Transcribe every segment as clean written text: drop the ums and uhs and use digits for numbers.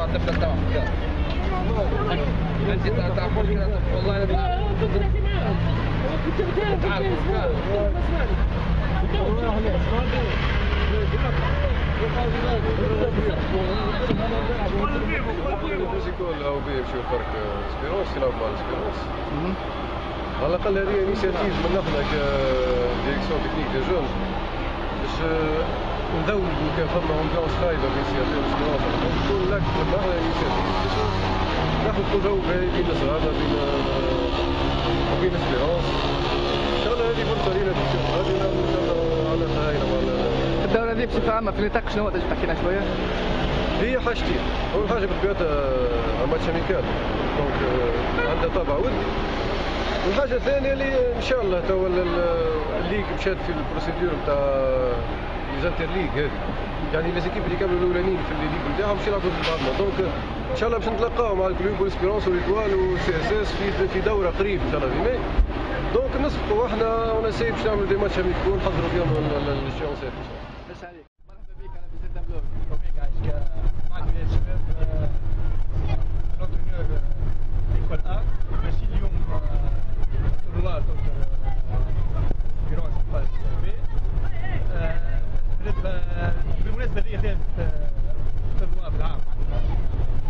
مع الطفله تاعهم. انت تعرف والله موسيكول او بي يمشيو فرق سبيرونس يلعب مع سبيرونس. على الاقل هذه انيشيتيف من نحنا كديريكسيون تكنيك دي جون باش نذوبوا كان فما امبيونس خايبه بين سياسيون سبيرونس نكون لك من نحنا انيشيتيف باش نخلقوا جو بين الصغار وبين سبيرونس. ان شاء الله هذه فرصه لينا في الشهر هذه ان شاء الله على خير. الدورة هذه بصفة عامة في النطاق شنو تجي تحكي لنا شوية؟ هي حاجتين، أول حاجة بطبيعتها ماتش أميكال، دونك عندها طابع ودي. والحاجة الثانية اللي إن شاء الله توا الليج مشات في البروسيدور نتاع ليزانتر ليج هذه، يعني ليزيكيب اللي كانوا الأولانيين في الليج نتاعهم باش يلعبوا ضد بعضنا، دونك إن شاء الله باش نتلقاو مع الكلوب والإسبيرونس والإيطوال والسي اس اس في دورة قريب إن شاء الله في ماي. دونك نسبقوا احنا ونسيب باش نعملوا دي ماتش أميكال نحضروا فيهم الشيونسات إن شاء الله. باش عليك، مرحبا بك أنا في زد بلوك. وبيك عايش معك يا شباب لونترينور ايكول ا ماشي اليوم تورنوا دونك سبيرونس باس بي بالمناسبة هذه ثالث تورنوا في العام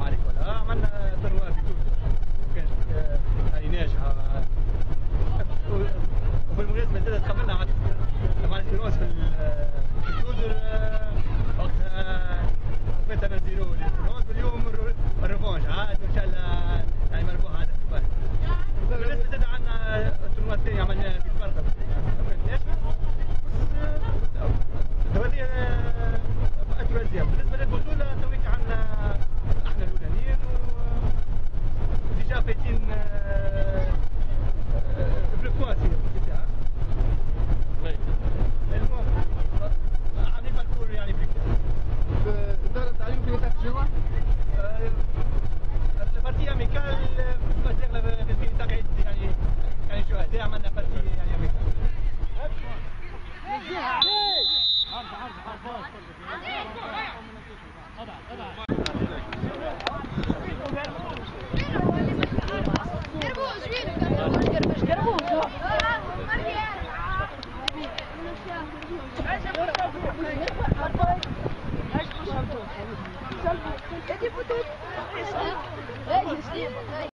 مع الايكول ا. عملنا تورنوا في تونس كانت هاي ناجحة وبالمناسبة زادت قبلنا مع سبيرونس في تونس وقتها وقفت انا زيرو للسبيرونس واليوم الريفونج عاد وان شاء الله يعني مربوح هذا في البلد. بالنسبة زاد عندنا التورنوا الثاني عملناه في سبارتا كانت ناجحة هذه التوازية. بالنسبة للبطولة تويك عندنا احنا الأولانيين وديجا فايتين بلوكوات فيها. المهم عندي باركور يعني في الدورة نتاع اليوم في النطاق شنو؟ بارتي اميكال في نطاق عيد يعني شهداء عملنا بارتي يعني اميكال. Hey,